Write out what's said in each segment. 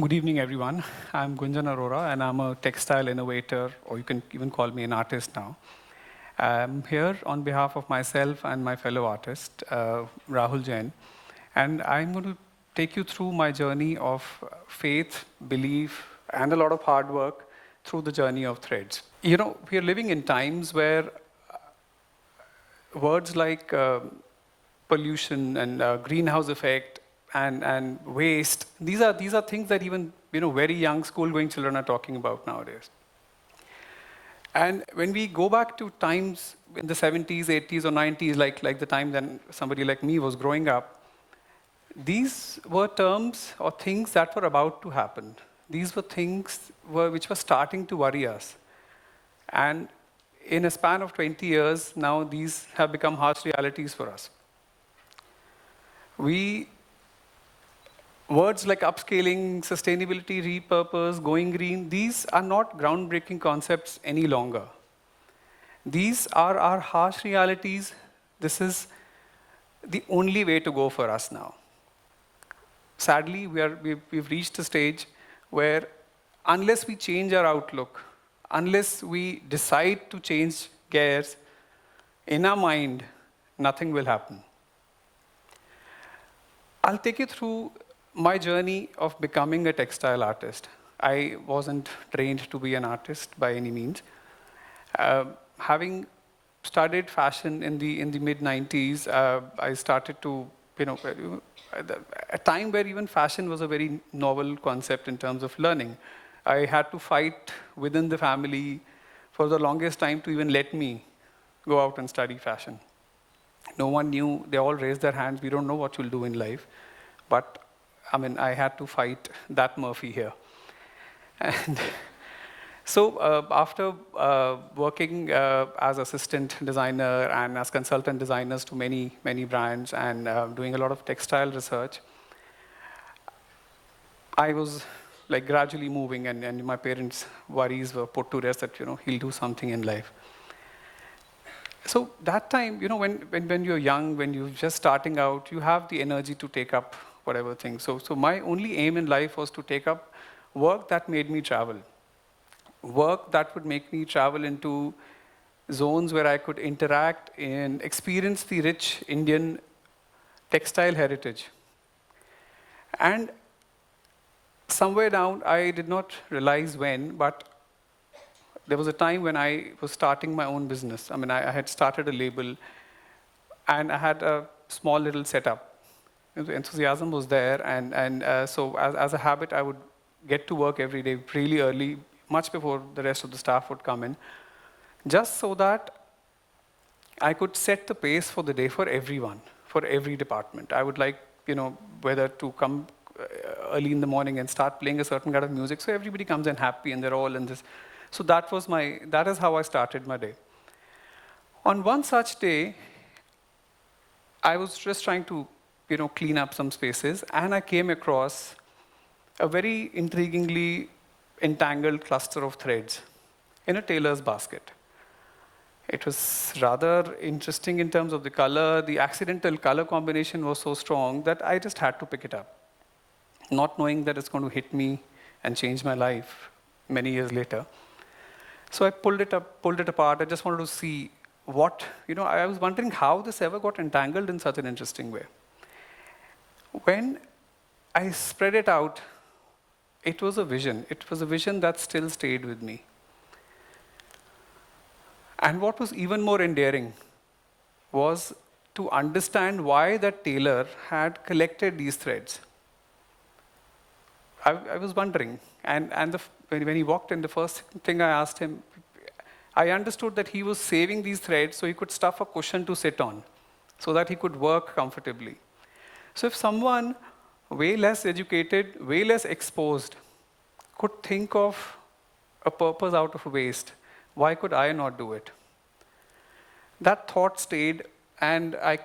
Good evening, everyone. I'm Gunjan Arora, and I'm a textile innovator, or you can even call me an artist now. I'm here on behalf of myself and my fellow artist, Rahul Jain, and I'm going to take you through my journey of faith, belief, and a lot of hard work through the journey of threads. You know, we are living in times where words like pollution and greenhouse effect and waste, these are things that even very young school-going children are talking about nowadays. And when we go back to times in the 70s, 80s, or 90s, like the time then somebody like me was growing up, these were terms or things that were about to happen. These were things which were starting to worry us. And in a span of 20 years, now these have become harsh realities for us. Words like upscaling, sustainability, repurpose, going green, these are not groundbreaking concepts any longer. These are our harsh realities. This is the only way to go for us now. Sadly, we've reached a stage where unless we change our outlook, unless we decide to change gears, in our mind, nothing will happen. I'll take you through my journey of becoming a textile artist. I wasn't trained to be an artist by any means. Having studied fashion in the mid-90s, I started to, a time where even fashion was a very novel concept in terms of learning. I had to fight within the family for the longest time to even let me go out and study fashion. No one knew. They all raised their hands. We don't know what you'll do in life. But I had to fight that Murphy here. And so after working as assistant designer and as consultant designers to many, many brands and doing a lot of textile research, I was gradually moving, and my parents' worries were put to rest that he'll do something in life. So that time, when you're young, when you're just starting out, you have the energy to take up whatever thing. So my only aim in life was to take up work that made me travel. Work that would make me travel into zones where I could interact and experience the rich Indian textile heritage. And somewhere down, I did not realize when, but there was a time when I was starting my own business. I had started a label, and I had a small little setup. The enthusiasm was there, and so as a habit, I would get to work every day really early, much before the rest of the staff would come in, just so that I could set the pace for the day for everyone, for every department. I would like, whether to come early in the morning and start playing a certain kind of music, so everybody comes in happy and they're all in this. So that is how I started my day. On one such day, I was just trying to clean up some spaces, and I came across a very intriguingly entangled cluster of threads in a tailor's basket. It was rather interesting in terms of the color. The accidental color combination was so strong that I just had to pick it up, not knowing that it's going to hit me and change my life many years later. So I pulled it apart. I just wanted to see what, I was wondering how this ever got entangled in such an interesting way. When I spread it out, it was a vision. It was a vision that still stayed with me. And what was even more endearing was to understand why that tailor had collected these threads. I was wondering, and when he walked in, the first thing I asked him, I understood that he was saving these threads so he could stuff a cushion to sit on, so that he could work comfortably. So if someone way less educated, way less exposed, could think of a purpose out of waste, why could I not do it? That thought stayed, and I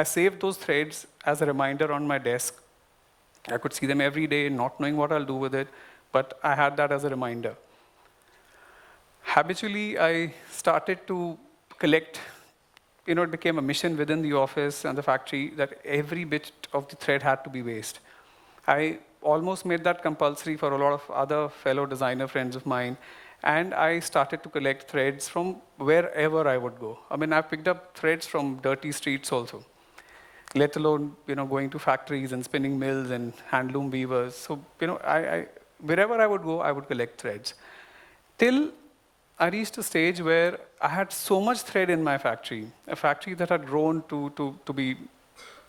saved those threads as a reminder on my desk. I could see them every day, not knowing what I'll do with it, but I had that as a reminder. Habitually, I started to collect. It became a mission within the office and the factory that every bit of the thread had to be waste. I almost made that compulsory for a lot of other fellow designer friends of mine. And I started to collect threads from wherever I would go. I mean, I picked up threads from dirty streets also, let alone, going to factories and spinning mills and handloom weavers. So, wherever I would go, I would collect threads. Till I reached a stage where I had so much thread in my factory, a factory that had grown to be,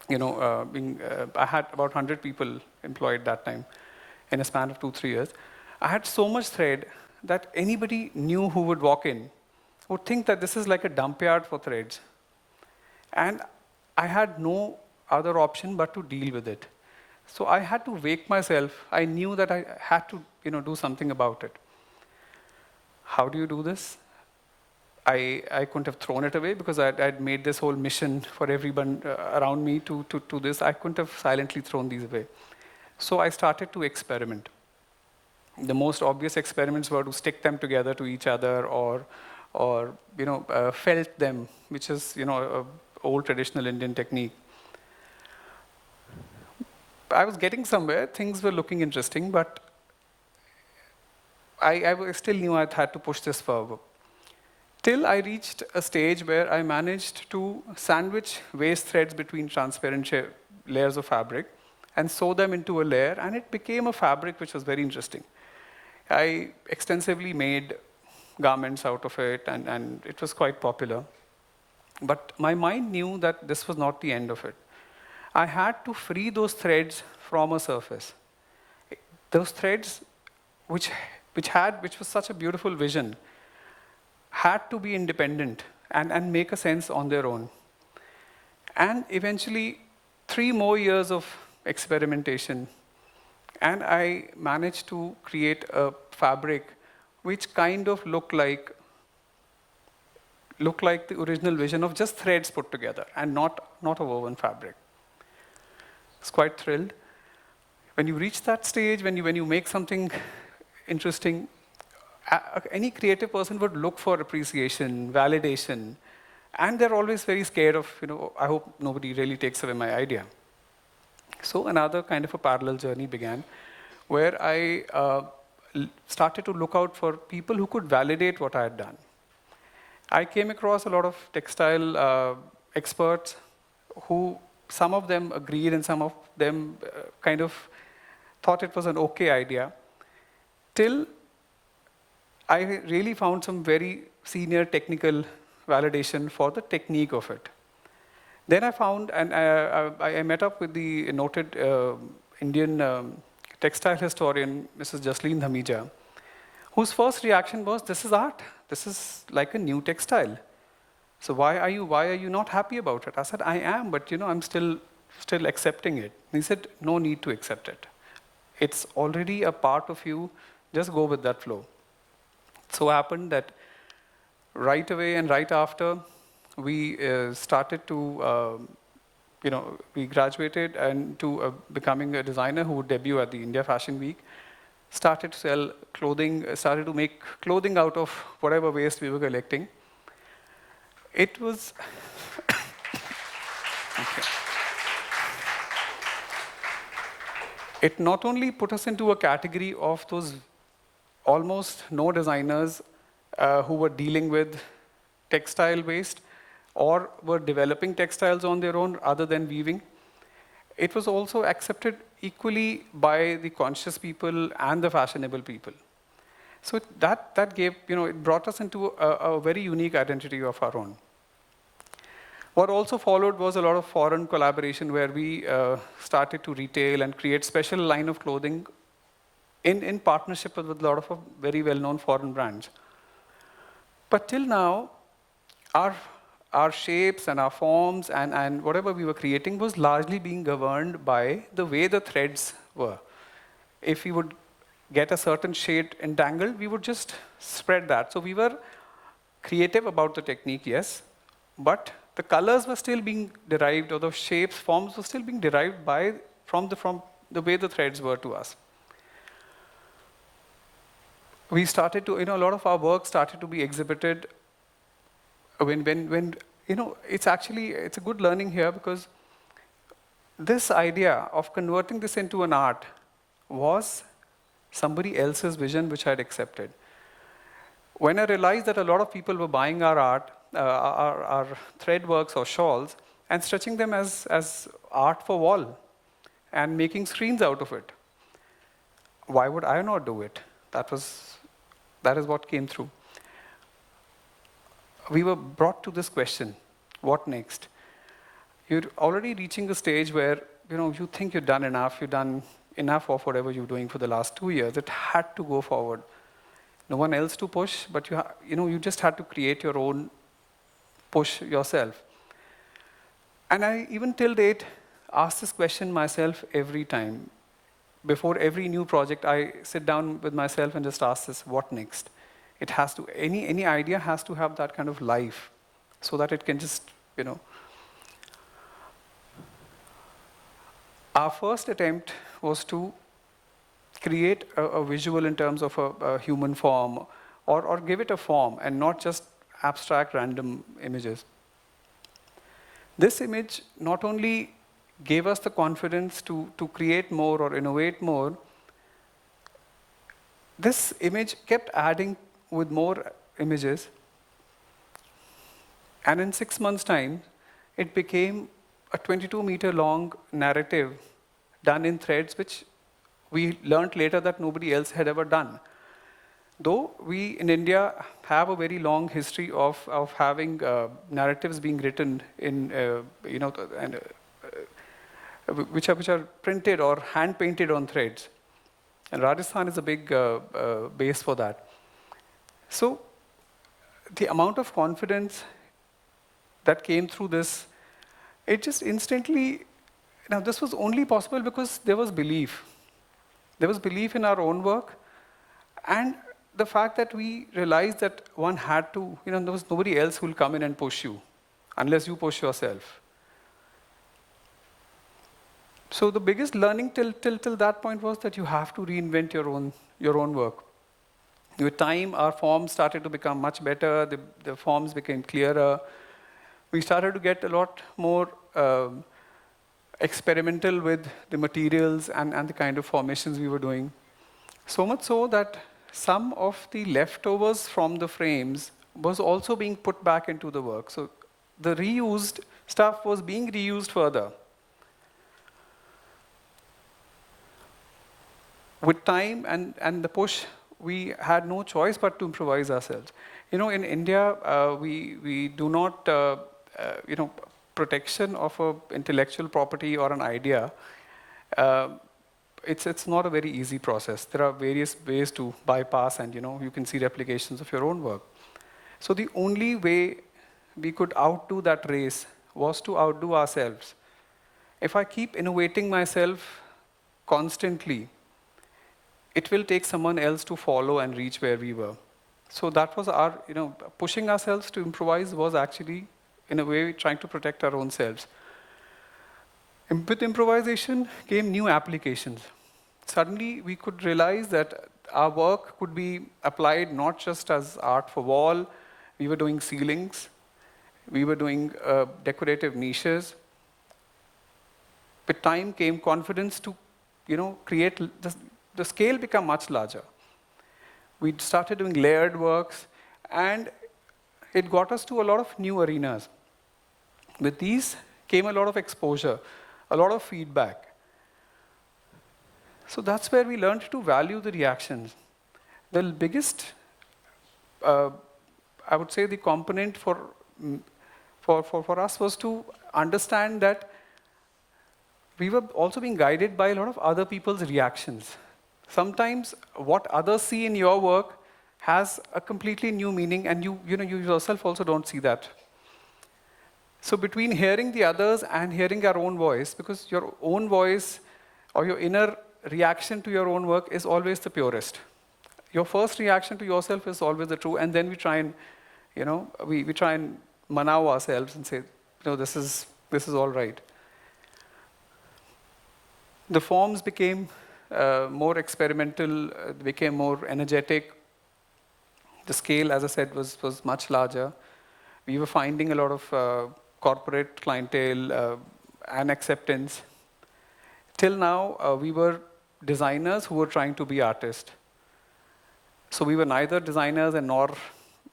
I had about 100 people employed that time in a span of 2-3 years. I had so much thread that anybody new who would walk in would think that this is like a dump yard for threads. And I had no other option but to deal with it. So I had to wake myself. I knew that I had to, do something about it. How do you do this? I couldn't have thrown it away because I'd made this whole mission for everyone around me to this. I couldn't have silently thrown these away. So I started to experiment. The most obvious experiments were to stick them together to each other or felt them, which is, a old traditional Indian technique. I was getting somewhere. Things were looking interesting, but I still knew I had to push this further. Till I reached a stage where I managed to sandwich waste threads between transparent layers of fabric and sew them into a layer, and it became a fabric which was very interesting. I extensively made garments out of it, and it was quite popular. But my mind knew that this was not the end of it. I had to free those threads from a surface. Those threads, which was such a beautiful vision, had to be independent and make a sense on their own. And eventually, 3 more years of experimentation, and I managed to create a fabric which kind of looked like the original vision of just threads put together and not a woven fabric. I was quite thrilled. When you reach that stage, when you make something interesting, any creative person would look for appreciation, validation, and they're always very scared of, I hope nobody really takes away my idea. So another kind of a parallel journey began, where I started to look out for people who could validate what I had done. I came across a lot of textile experts who, some of them agreed and some of them kind of thought it was an okay idea, till I really found some very senior technical validation for the technique of it. Then I found, and I met up with the noted Indian textile historian, Mrs. Jasleen Dhamija, whose first reaction was, this is art. This is like a new textile. So why are you not happy about it? I said, I am, but I'm still accepting it. And he said, no need to accept it. It's already a part of you. Just go with that flow. So happened that right away and right after, we started to, we graduated and to becoming a designer who would debut at the India Fashion Week, started to sell clothing, started to make clothing out of whatever waste we were collecting. It was, okay. It not only put us into a category of those almost no designers who were dealing with textile waste or were developing textiles on their own other than weaving. It was also accepted equally by the conscious people and the fashionable people. So that gave, it brought us into a very unique identity of our own. What also followed was a lot of foreign collaboration where we started to retail and create special line of clothing in partnership with a lot of very well-known foreign brands. But till now, our shapes and our forms and whatever we were creating was largely being governed by the way the threads were. If we would get a certain shade entangled, we would just spread that. So we were creative about the technique, yes, but the colors were still being derived, or the shapes, forms were still being derived from the way the threads were to us. We started to, a lot of our work started to be exhibited when it's a good learning here, because this idea of converting this into an art was somebody else's vision which I'd accepted. When I realized that a lot of people were buying our art, our thread works or shawls, and stretching them as art for wall and making screens out of it, why would I not do it? That is what came through. We were brought to this question, what next? You're already reaching a stage where you think you've done enough of whatever you're doing for the last 2 years. It had to go forward. No one else to push, but you just had to create your own push yourself. And I, even till date, ask this question myself every time. Before every new project, I sit down with myself and just ask this, what next? It has to, any idea has to have that kind of life so that it can just, Our first attempt was to create a visual in terms of a human form, or give it a form and not just abstract random images. This image not only gave us the confidence to create more or innovate more, this image kept adding with more images. And in 6 months' time, it became a 22-meter long narrative done in threads, which we learned later that nobody else had ever done. Though we in India have a very long history of having narratives being written in, which are printed or hand painted on threads. And Rajasthan is a big base for that. So the amount of confidence that came through this, it just instantly, now this was only possible because there was belief. There was belief in our own work, and the fact that we realized that one had to, there was nobody else who will come in and push you, unless you push yourself. So the biggest learning till that point was that you have to reinvent your own work. With time, our forms started to become much better. The forms became clearer. We started to get a lot more experimental with the materials and the kind of formations we were doing. So much so that some of the leftovers from the frames was also being put back into the work. So the reused stuff was being reused further. With time and the push, we had no choice but to improvise ourselves. In India, we do not, protection of an intellectual property or an idea, it's not a very easy process. There are various ways to bypass, and you can see replications of your own work. So the only way we could outdo that race was to outdo ourselves. If I keep innovating myself constantly, it will take someone else to follow and reach where we were. So that was our, pushing ourselves to improvise was actually, in a way, trying to protect our own selves. With improvisation came new applications. Suddenly, we could realize that our work could be applied not just as art for wall. We were doing ceilings. We were doing decorative niches. With time came confidence to, create, the scale became much larger. We started doing layered works, and it got us to a lot of new arenas. With these came a lot of exposure, a lot of feedback. So that's where we learned to value the reactions. The biggest, I would say, the component for us was to understand that we were also being guided by a lot of other people's reactions. Sometimes what others see in your work has a completely new meaning, and you yourself also don't see that. So between hearing the others and hearing our own voice, because your own voice or your inner reaction to your own work is always the purest. Your first reaction to yourself is always the true, and then we try and, we try and manav ourselves and say, this is all right. The forms became more experimental, became more energetic. The scale, as I said, was much larger. We were finding a lot of clientele and acceptance. Till now, we were designers who were trying to be artists. So we were neither designers and nor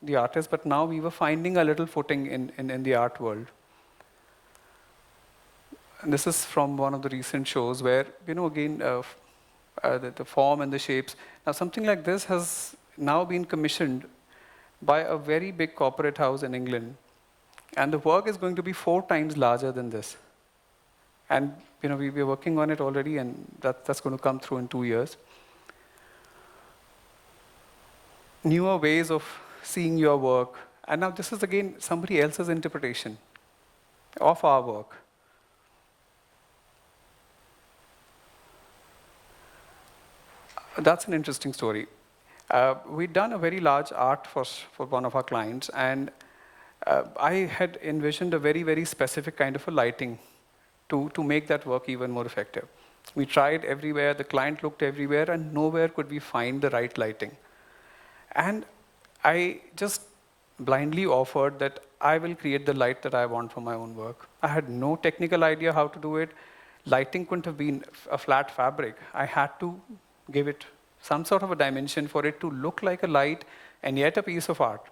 the artists, but now we were finding a little footing in the art world. And this is from one of the recent shows where, again, the form and the shapes. Now, something like this has now been commissioned by a very big corporate house in England. And the work is going to be 4 times larger than this. And we're working on it already, and that's going to come through in 2 years. Newer ways of seeing your work. And now this is, again, somebody else's interpretation of our work. That's an interesting story. We'd done a very large art for one of our clients, and I had envisioned a very, very specific kind of a lighting to make that work even more effective. We tried everywhere, the client looked everywhere, and nowhere could we find the right lighting. And I just blindly offered that I will create the light that I want for my own work. I had no technical idea how to do it. Lighting couldn't have been a flat fabric. I had to give it some sort of a dimension for it to look like a light and yet a piece of art.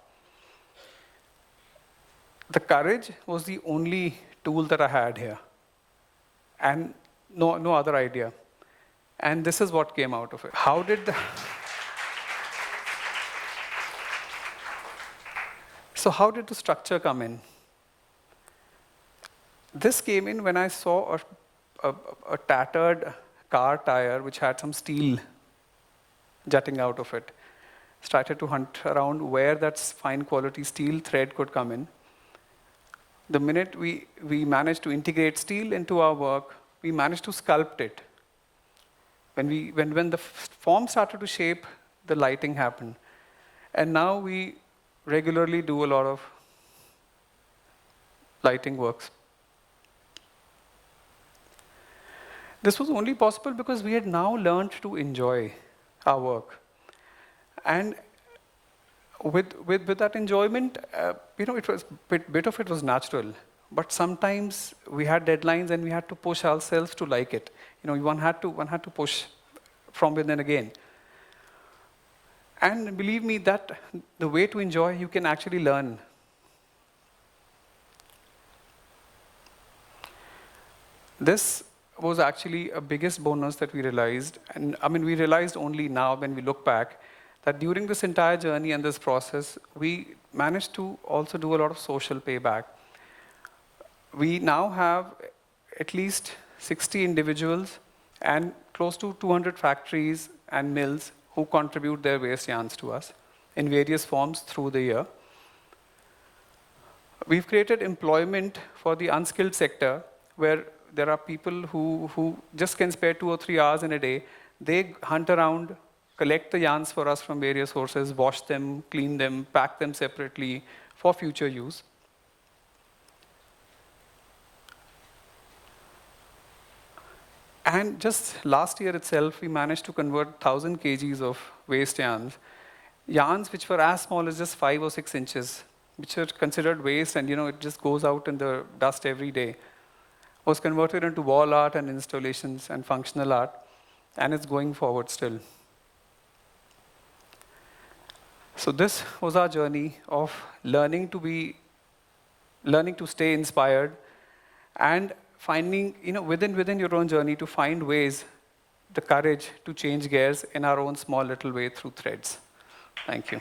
The courage was the only tool that I had here, and no other idea. And this is what came out of it. So how did the structure come in? This came in when I saw a tattered car tire which had some steel jutting out of it. Started to hunt around where that fine quality steel thread could come in. The minute we managed to integrate steel into our work, we managed to sculpt it. When the form started to shape, the lighting happened. And now we regularly do a lot of lighting works. This was only possible because we had now learned to enjoy our work. And with that enjoyment, it was bit of it was natural. But sometimes we had deadlines and we had to push ourselves to like it. One had to push from within again. And believe me, that the way to enjoy, you can actually learn. This was actually a biggest bonus that we realized. And we realized only now when we look back that during this entire journey and this process, we managed to also do a lot of social payback. We now have at least 60 individuals and close to 200 factories and mills who contribute their waste yarns to us in various forms through the year. We've created employment for the unskilled sector where there are people who just can spare 2 or 3 hours in a day. They hunt around, collect the yarns for us from various sources, wash them, clean them, pack them separately for future use. And just last year itself, we managed to convert 1,000 kgs of waste yarns which were as small as just 5 or 6 inches, which are considered waste, and it just goes out in the dust every day, was converted into wall art and installations and functional art, and it's going forward still. So this was our journey of learning to stay inspired and finding, within your own journey to find ways, the courage to change gears in our own small little way through threads. Thank you.